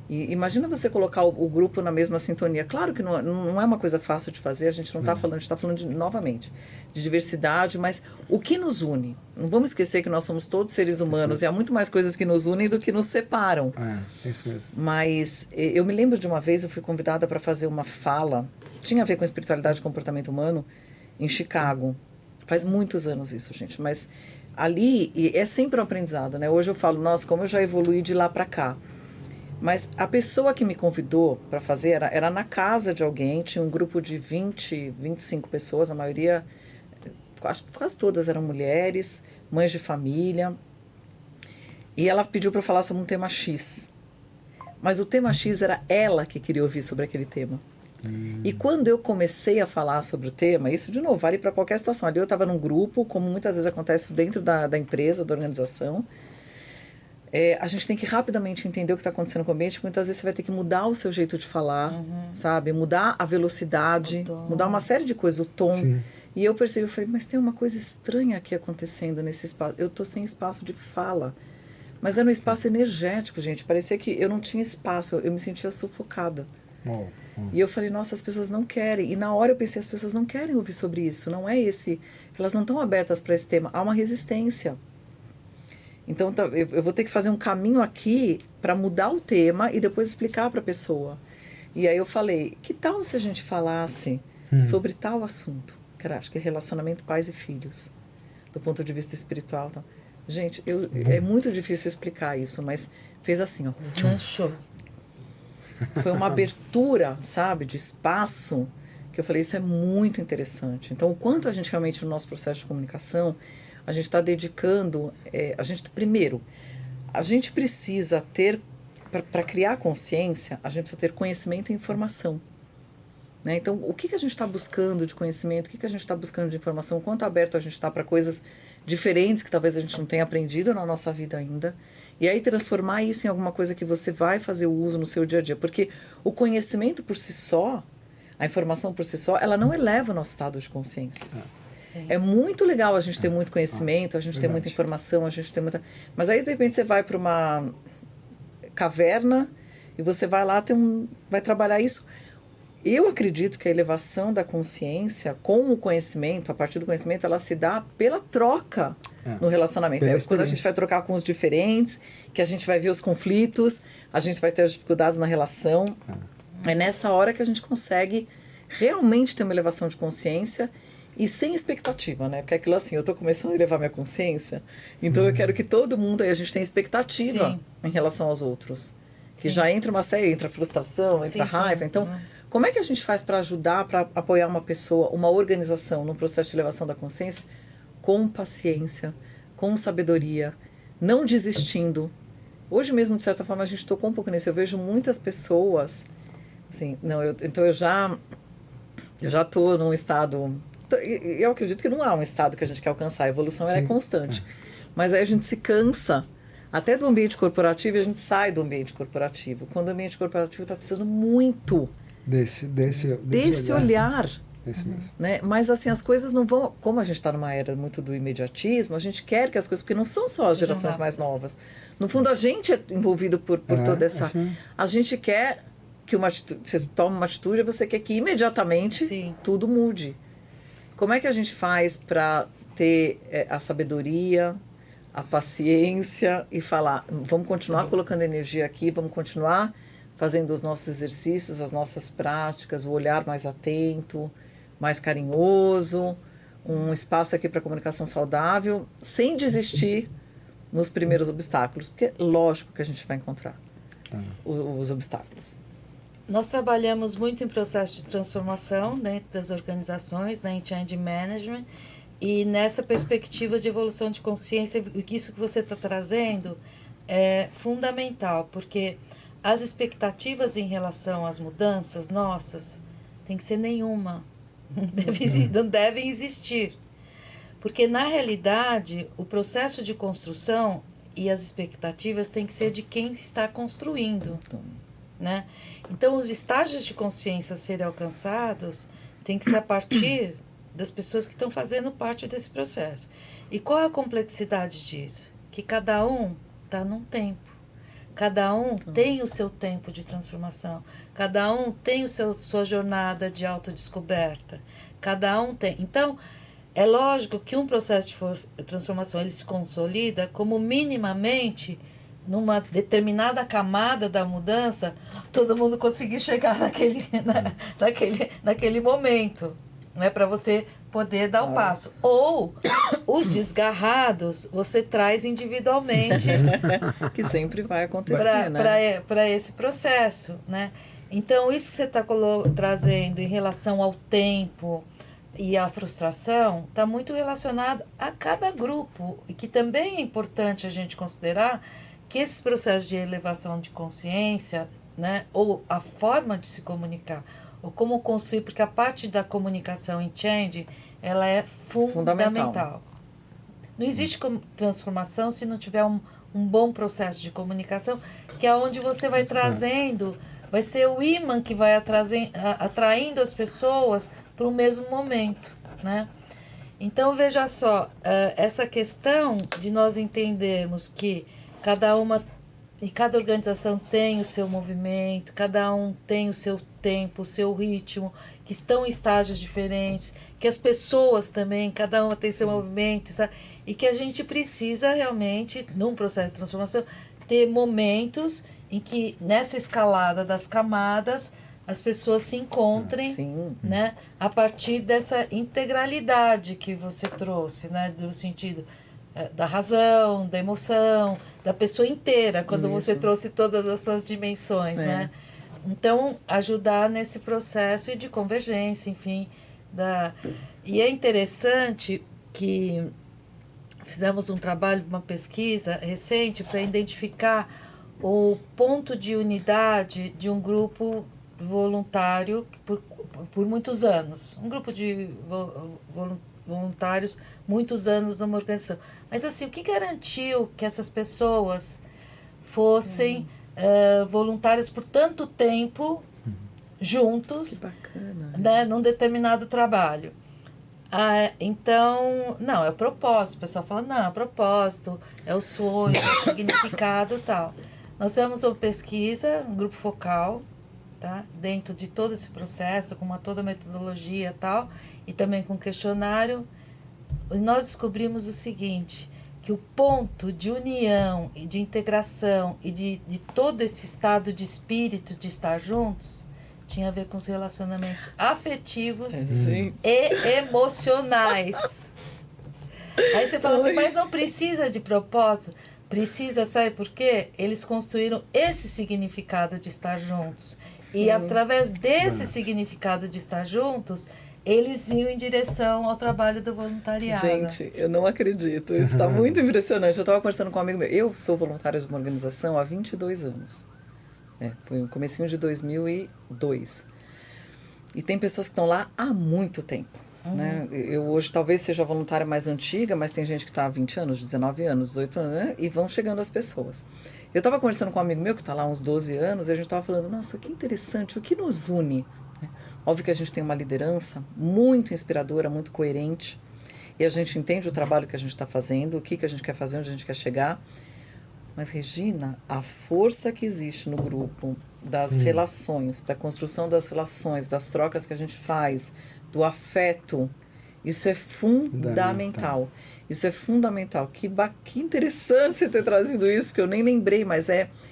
E imagina você colocar o grupo na mesma sintonia. Claro que não é uma coisa fácil de fazer, a gente não está falando, a gente está falando novamente de diversidade, mas o que nos une? Não vamos esquecer que nós somos todos seres humanos e há muito mais coisas que nos unem do que nos separam. É isso mesmo. Mas eu me lembro de uma vez, eu fui convidada para fazer uma fala, tinha a ver com espiritualidade e comportamento humano, em Chicago. Faz muitos anos isso, gente, mas ali é sempre um aprendizado, né? Hoje eu falo, nossa, como eu já evoluí de lá para cá. Mas a pessoa que me convidou para fazer era na casa de alguém, tinha um grupo de 20, 25 pessoas, a maioria, quase todas eram mulheres, mães de família. E ela pediu para eu falar sobre um tema X. Mas o tema X era ela que queria ouvir sobre aquele tema. E quando eu comecei a falar sobre o tema, isso de novo vale para qualquer situação. Ali eu estava num grupo, como muitas vezes acontece dentro da empresa, da organização. A gente tem que rapidamente entender o que está acontecendo com o ambiente. Muitas vezes você vai ter que mudar o seu jeito de falar, sabe? Mudar a velocidade, mudar uma série de coisas, o tom. Sim. E eu percebi, eu falei, mas tem uma coisa estranha aqui acontecendo nesse espaço. Eu estou sem espaço de fala. Mas era um espaço energético, gente. Parecia que eu não tinha espaço, eu me sentia sufocada. E eu falei, nossa, as pessoas não querem. E na hora eu pensei, as pessoas não querem ouvir sobre isso. Não é esse. Elas não estão abertas para esse tema. Há uma resistência. Então, eu vou ter que fazer um caminho aqui para mudar o tema e depois explicar para a pessoa. E aí eu falei, que tal se a gente falasse sobre tal assunto? Que era, acho que é relacionamento pais e filhos, do ponto de vista espiritual. Então. Gente, é muito difícil explicar isso, mas fez assim, ó. Desmanchou. Foi uma abertura, sabe, de espaço, que eu falei, isso é muito interessante. Então, o quanto a gente realmente, no nosso processo de comunicação, a gente está dedicando, primeiro, a gente precisa ter, para criar consciência, a gente precisa ter conhecimento e informação. Né? Então, o que a gente está buscando de conhecimento, o que a gente está buscando de informação, o quanto aberto a gente está para coisas diferentes que talvez a gente não tenha aprendido na nossa vida ainda, e aí transformar isso em alguma coisa que você vai fazer o uso no seu dia a dia, porque o conhecimento por si só, a informação por si só, ela não eleva o nosso estado de consciência. Sim. É muito legal a gente ter muito conhecimento, a gente ter muita informação, a gente ter muita... Mas aí, de repente, você vai para uma caverna e você vai lá, vai trabalhar isso. Eu acredito que a elevação da consciência com o conhecimento, a partir do conhecimento, ela se dá pela troca no relacionamento. É quando a gente vai trocar com os diferentes, que a gente vai ver os conflitos, a gente vai ter as dificuldades na relação. É nessa hora que a gente consegue realmente ter uma elevação de consciência e sem expectativa, né? Porque aquilo assim, eu estou começando a elevar minha consciência, então eu quero que todo mundo aí, a gente tenha expectativa em relação aos outros. Que já entra uma série, entra frustração, entra raiva. Então, como é que a gente faz para ajudar, para apoiar uma pessoa, uma organização no processo de elevação da consciência? Com paciência, com sabedoria, não desistindo. Hoje mesmo, de certa forma, a gente tocou um pouco nisso. Eu vejo muitas pessoas, assim, então eu já estou num estado... Eu acredito que não há um estado que a gente quer alcançar. A evolução ela é constante. Mas aí a gente se cansa até do ambiente corporativo e a gente sai do ambiente corporativo. Quando o ambiente corporativo está precisando muito desse olhar. Esse mesmo. Né? Mas assim, as coisas não vão... Como a gente está numa era muito do imediatismo, a gente quer que as coisas... Porque não são só as gerações mais novas. No fundo, a gente é envolvido por toda essa... A gente quer que você tome uma atitude e você quer que imediatamente tudo mude. Como é que a gente faz para ter a sabedoria, a paciência e falar, vamos continuar colocando energia aqui, vamos continuar fazendo os nossos exercícios, as nossas práticas, o olhar mais atento, mais carinhoso, um espaço aqui para comunicação saudável, sem desistir nos primeiros obstáculos, porque lógico que a gente vai encontrar os obstáculos. Nós trabalhamos muito em processo de transformação dentro das organizações, em change management, e nessa perspectiva de evolução de consciência, isso que você está trazendo é fundamental, porque as expectativas em relação às mudanças nossas tem que ser nenhuma, não devem existir. Porque, na realidade, o processo de construção e as expectativas têm que ser de quem está construindo, né? Então, os estágios de consciência a serem alcançados tem que ser a partir das pessoas que estão fazendo parte desse processo. E qual é a complexidade disso? Que cada um está num tempo. Cada um tem o seu tempo de transformação. Cada um tem sua jornada de autodescoberta. Cada um tem. Então, é lógico que um processo de transformação ele se consolida como minimamente, numa determinada camada da mudança, todo mundo conseguir chegar naquele momento, né, para você poder dar o passo. Ou os desgarrados você traz individualmente que sempre vai acontecer, para esse processo, né? Então, isso que você está trazendo em relação ao tempo e à frustração está muito relacionado a cada grupo, e que também é importante a gente considerar que esses processos de elevação de consciência, né, ou a forma de se comunicar, ou como construir, porque a parte da comunicação em Change, ela é fundamental. Não existe transformação se não tiver um bom processo de comunicação, que é onde você vai trazendo, vai ser o imã que vai atraindo as pessoas para o mesmo momento, né? Então, veja só, essa questão de nós entendermos que cada organização tem o seu movimento, cada um tem o seu tempo, o seu ritmo, que estão em estágios diferentes, que as pessoas também, cada uma tem seu movimento, sabe? E que a gente precisa realmente, num processo de transformação, ter momentos em que, nessa escalada das camadas, as pessoas se encontrem, né, a partir dessa integralidade que você trouxe, né, do sentido da razão, da emoção, da pessoa inteira, quando você trouxe todas as suas dimensões, né? Então, ajudar nesse processo de convergência, enfim. E é interessante que fizemos um trabalho, uma pesquisa recente para identificar o ponto de unidade de um grupo voluntário por muitos anos. Um grupo de voluntários, muitos anos numa organização. Mas, assim, o que garantiu que essas pessoas fossem voluntárias por tanto tempo juntos, né, num determinado trabalho? Então, não, é o propósito. O pessoal fala, não, é o propósito, é o sonho, é o significado e tal. Nós fizemos uma pesquisa, um grupo focal, tá? Dentro de todo esse processo, com toda a metodologia e tal, e também com questionário, nós descobrimos o seguinte, que o ponto de união e de integração e de todo esse estado de espírito de estar juntos tinha a ver com os relacionamentos afetivos e emocionais. Aí você fala assim, mas não precisa de propósito? Precisa, sabe por quê? Eles construíram esse significado de estar juntos. Sim. E através desse significado de estar juntos, eles iam em direção ao trabalho do voluntariado. Gente, eu não acredito. Isso está muito impressionante. Eu estava conversando com um amigo meu. Eu sou voluntária de uma organização há 22 anos. Foi no comecinho de 2002. E tem pessoas que estão lá há muito tempo. Né? Eu hoje talvez seja a voluntária mais antiga, mas tem gente que está há 20 anos, 19 anos, 18 anos, né? E vão chegando as pessoas. Eu estava conversando com um amigo meu que está lá há uns 12 anos e a gente estava falando, nossa, que interessante, o que nos une? Óbvio que a gente tem uma liderança muito inspiradora, muito coerente, e a gente entende o trabalho que a gente está fazendo, o que a gente quer fazer, onde a gente quer chegar. Mas, Regina, a força que existe no grupo, das relações, da construção das relações, das trocas que a gente faz, do afeto, isso é fundamental. Isso é fundamental. Que interessante você ter trazido isso, porque eu nem lembrei, mas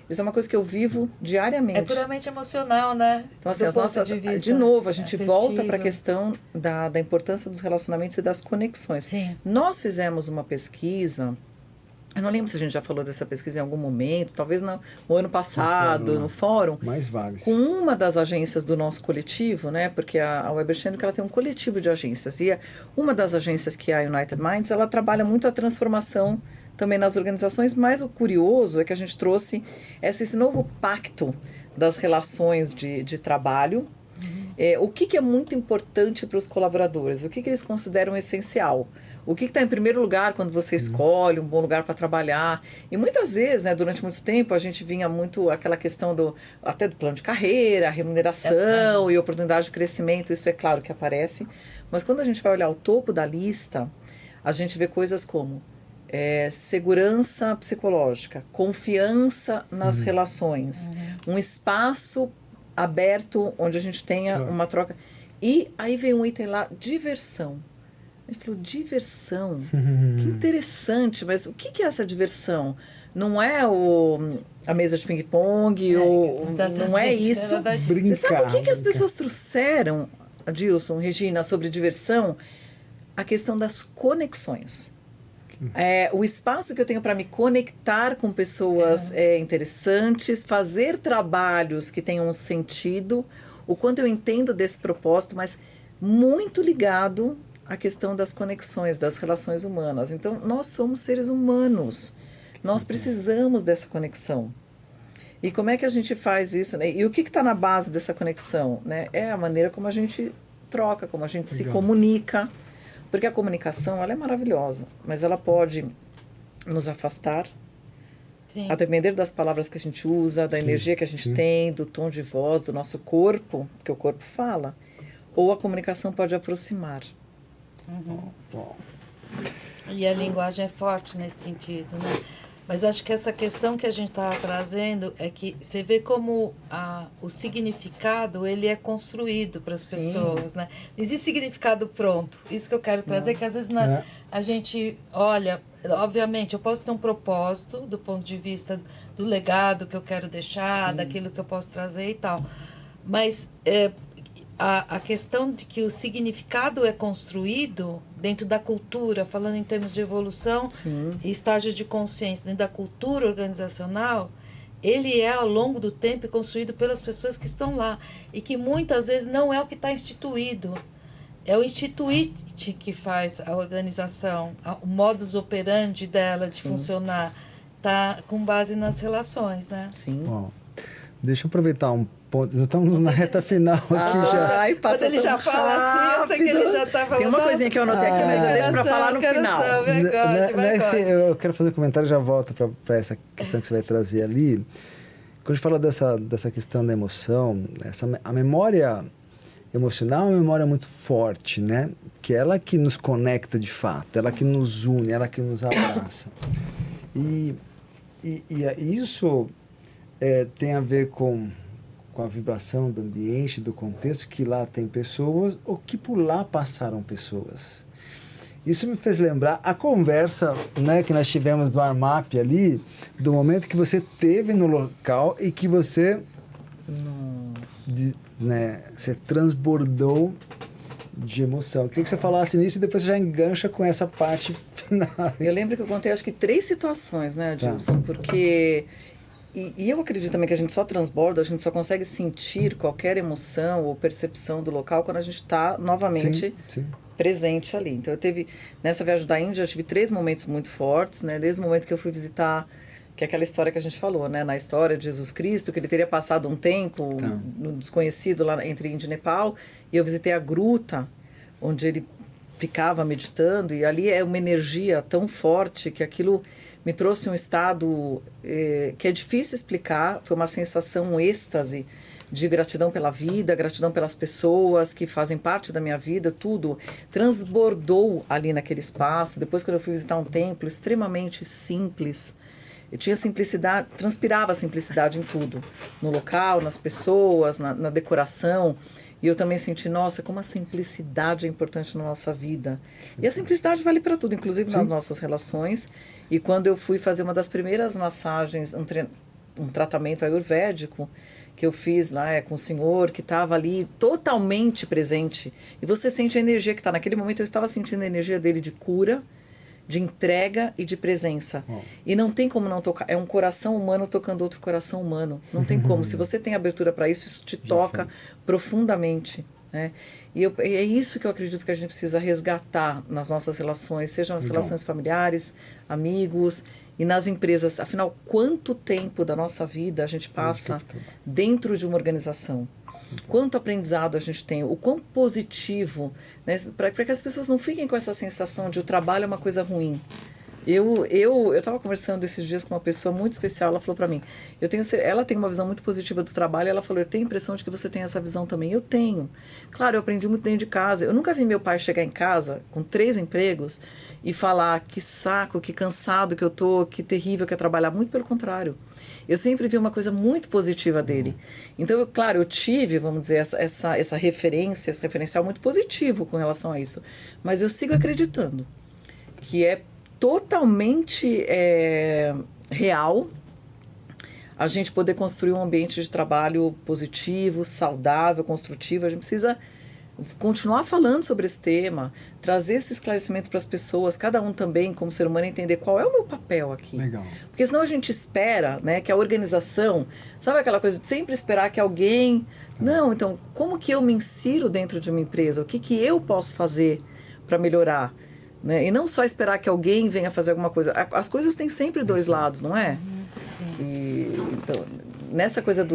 isso é uma coisa que eu vivo diariamente. É puramente emocional, né? Então, assim, de novo, a gente volta para a questão da importância dos relacionamentos e das conexões. Sim. Nós fizemos uma pesquisa, eu não lembro se a gente já falou dessa pesquisa em algum momento, talvez no ano passado, no fórum. Mais vale. Com uma das agências do nosso coletivo, né? Porque a Weber Shandwick, ela tem um coletivo de agências. E uma das agências, que é a United Minds, ela trabalha muito a transformação também nas organizações. Mas o curioso é que a gente trouxe esse novo pacto das relações de trabalho. O que é muito importante para os colaboradores? O que eles consideram essencial? O que está em primeiro lugar quando você escolhe um bom lugar para trabalhar? E muitas vezes, né, durante muito tempo, a gente vinha muito aquela questão até do plano de carreira, remuneração e oportunidade de crescimento, isso é claro que aparece. Mas quando a gente vai olhar o topo da lista, a gente vê coisas como segurança psicológica, confiança nas relações, um espaço aberto onde a gente tenha uma troca. E aí vem um item lá, diversão. A gente falou, diversão? Que interessante, mas o que é essa diversão? Não é a mesa de ping-pong, não é isso. Você sabe o que as pessoas trouxeram, Adilson, Regina, sobre diversão? A questão das conexões. O espaço que eu tenho para me conectar com pessoas interessantes, fazer trabalhos que tenham um sentido, o quanto eu entendo desse propósito, mas muito ligado à questão das conexões, das relações humanas. Então, nós somos seres humanos, nós precisamos dessa conexão. E como é que a gente faz isso, né? E o que está na base dessa conexão, né? É a maneira como a gente troca, como a gente se comunica. Porque a comunicação, ela é maravilhosa, mas ela pode nos afastar, a depender das palavras que a gente usa, da energia que a gente tem, do tom de voz, do nosso corpo, porque o corpo fala, ou a comunicação pode aproximar. E a linguagem é forte nesse sentido, né? Mas acho que essa questão que a gente está trazendo é que você vê como o significado ele é construído para as pessoas, né? Não existe significado pronto. Isso que eu quero trazer, que às vezes a gente olha, obviamente, eu posso ter um propósito do ponto de vista do legado que eu quero deixar, daquilo que eu posso trazer e tal. Mas a questão de que o significado é construído dentro da cultura, falando em termos de evolução e estágio de consciência, dentro da cultura organizacional, ele é ao longo do tempo construído pelas pessoas que estão lá e que muitas vezes não é o que está instituído. É o instituinte que faz a organização, o modus operandi dela de funcionar, tá com base nas relações, né? Sim. Bom, deixa eu aproveitar um ponto. Nós estamos na reta final aqui já. Ai, quando ele já fala assim, eu sei que ele já está falando. Tem uma coisinha que eu anotei aqui, mas eu deixo para falar no final. Eu quero fazer um comentário e já volto para essa questão que você vai trazer ali. Quando a gente fala dessa questão da emoção, a memória emocional é uma memória muito forte, né? Que é ela que nos conecta de fato, ela que nos une, ela que nos abraça. E isso tem a ver com a vibração do ambiente, do contexto, que lá tem pessoas ou que por lá passaram pessoas. Isso me fez lembrar a conversa, né, que nós tivemos do Armap ali, do momento que você teve no local e que você, você transbordou de emoção. Eu queria que você falasse nisso e depois você já engancha com essa parte final. Eu lembro que eu contei, acho que 3 situações, né, Adilson? Porque... E eu acredito também que a gente só transborda, a gente só consegue sentir qualquer emoção ou percepção do local quando a gente está novamente presente ali. Então, nessa viagem da Índia, eu tive 3 momentos muito fortes, né? Desde o momento que eu fui visitar, que é aquela história que a gente falou, né? Na história de Jesus Cristo, que ele teria passado um tempo no desconhecido lá entre Índia e Nepal, e eu visitei a gruta, onde ele ficava meditando, e ali é uma energia tão forte que aquilo me trouxe um estado que é difícil explicar, foi uma sensação, um êxtase de gratidão pela vida, gratidão pelas pessoas que fazem parte da minha vida, tudo transbordou ali naquele espaço. Depois, quando eu fui visitar um templo extremamente simples, eu tinha simplicidade, transpirava simplicidade em tudo, no local, nas pessoas, na decoração. E eu também senti, nossa, como a simplicidade é importante na nossa vida. E a simplicidade vale para tudo, inclusive nas nossas relações. E quando eu fui fazer uma das primeiras massagens, um tratamento ayurvédico, que eu fiz lá com o senhor, que estava ali totalmente presente. E você sente a energia que está. Naquele momento eu estava sentindo a energia dele de cura, de entrega e de presença. E não tem como não tocar. É um coração humano tocando outro coração humano. Não tem como. Se você tem abertura para isso, isso te toca profundamente, né? E é isso que eu acredito que a gente precisa resgatar nas nossas relações, sejam as relações familiares, amigos e nas empresas. Afinal, quanto tempo da nossa vida a gente passa dentro de uma organização? quanto aprendizado a gente tem, o quão positivo, né? Para que as pessoas não fiquem com essa sensação de o trabalho é uma coisa ruim. Eu estava conversando esses dias com uma pessoa muito especial, ela falou para mim, ela tem uma visão muito positiva do trabalho, ela falou, eu tenho a impressão de que você tem essa visão também. Eu tenho. Claro, eu aprendi muito dentro de casa. Eu nunca vi meu pai chegar em casa com 3 empregos e falar que saco, que cansado que eu tô, que terrível que é trabalhar. Muito pelo contrário. Eu sempre vi uma coisa muito positiva dele. Então, claro, eu tive, vamos dizer, essa referência, esse referencial muito positivo com relação a isso. Mas eu sigo acreditando que é totalmente real a gente poder construir um ambiente de trabalho positivo, saudável, construtivo. A gente precisa continuar falando sobre esse tema, trazer esse esclarecimento para as pessoas, cada um também, como ser humano, entender qual é o meu papel aqui. Legal. Porque senão a gente espera, né, que a organização, sabe aquela coisa de sempre esperar que alguém... Não, então, como que eu me insiro dentro de uma empresa? O que eu posso fazer para melhorar? Né? E não só esperar que alguém venha fazer alguma coisa. As coisas têm sempre 2 lados, não é? Sim. Então, nessa coisa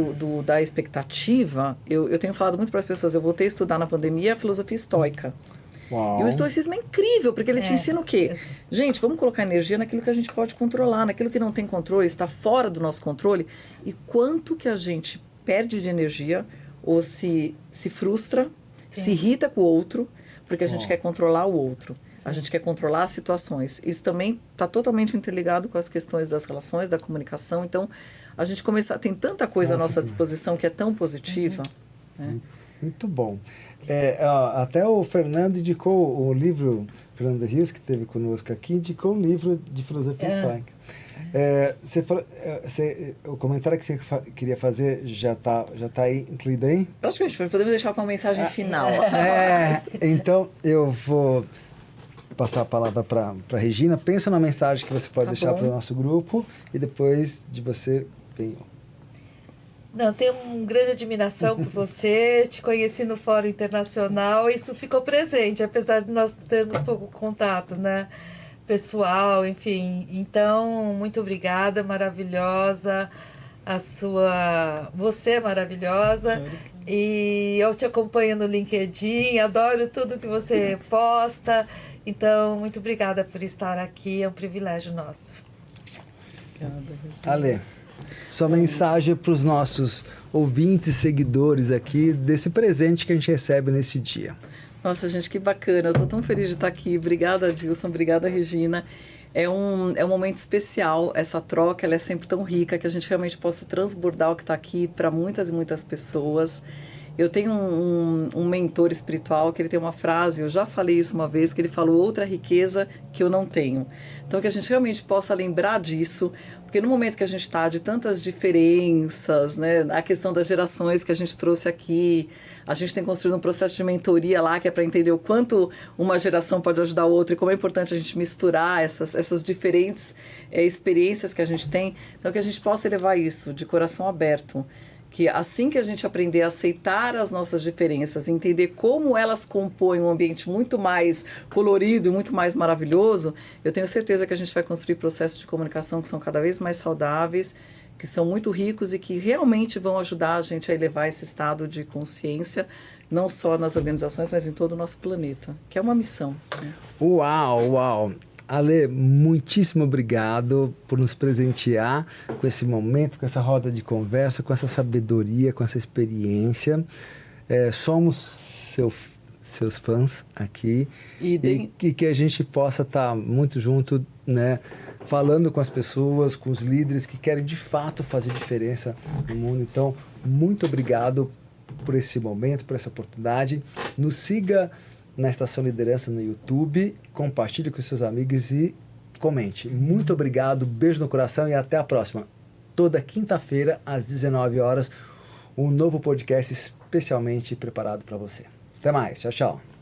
da expectativa, eu tenho falado muito para as pessoas, eu voltei a estudar na pandemia a filosofia estoica. Uau. E o estoicismo é incrível, porque ele te ensina o quê? Gente, vamos colocar energia naquilo que a gente pode controlar, naquilo que não tem controle, está fora do nosso controle. E quanto que a gente perde de energia ou se frustra, se irrita com o outro, porque a gente quer controlar o outro. A gente quer controlar as situações. Isso também está totalmente interligado com as questões das relações, da comunicação. Então, a gente tem tanta coisa à nossa disposição que é tão positiva. Né? Muito bom. Até o Fernando indicou o livro, Fernando Rios, que esteve conosco aqui, indicou um livro de filosofia estoica. O comentário que você queria fazer já está aí, incluído aí? Praticamente, podemos deixar com uma mensagem final. Então, eu vou passar a palavra para a Regina. Pensa na mensagem que você pode deixar para o nosso grupo e depois de você venho. Não, tenho uma grande admiração por você, te conheci no Fórum Internacional, isso ficou presente, apesar de nós termos pouco contato, né? Pessoal, enfim. Então, muito obrigada, maravilhosa. Você é maravilhosa. E eu te acompanho no LinkedIn, adoro tudo que você posta. Então, muito obrigada por estar aqui, é um privilégio nosso. Ale, sua mensagem para os nossos ouvintes e seguidores aqui desse presente que a gente recebe nesse dia. Nossa, gente, que bacana. Eu estou tão feliz de estar aqui. Obrigada, Adilson. Obrigada, Regina. É um momento especial. Essa troca, ela é sempre tão rica que a gente realmente possa transbordar o que está aqui para muitas e muitas pessoas. Eu tenho um mentor espiritual que ele tem uma frase, eu já falei isso uma vez, que ele falou outra riqueza que eu não tenho. Então, que a gente realmente possa lembrar disso, porque no momento que a gente está de tantas diferenças, né, a questão das gerações que a gente trouxe aqui, a gente tem construído um processo de mentoria lá, que é para entender o quanto uma geração pode ajudar a outra e como é importante a gente misturar essas diferentes experiências que a gente tem. Então, que a gente possa levar isso de coração aberto. Que assim que a gente aprender a aceitar as nossas diferenças, entender como elas compõem um ambiente muito mais colorido e muito mais maravilhoso, eu tenho certeza que a gente vai construir processos de comunicação que são cada vez mais saudáveis, que são muito ricos e que realmente vão ajudar a gente a elevar esse estado de consciência, não só nas organizações, mas em todo o nosso planeta, que é uma missão. Né? Uau! Ale, muitíssimo obrigado por nos presentear com esse momento, com essa roda de conversa, com essa sabedoria, com essa experiência. Somos seus fãs aqui e que a gente possa estar muito junto, né, falando com as pessoas, com os líderes que querem de fato fazer diferença no mundo. Então, muito obrigado por esse momento, por essa oportunidade. Nos siga na Estação Liderança no YouTube, compartilhe com seus amigos e comente. Muito obrigado, beijo no coração e até a próxima. Toda quinta-feira, às 19 horas, um novo podcast especialmente preparado para você. Até mais, tchau, tchau.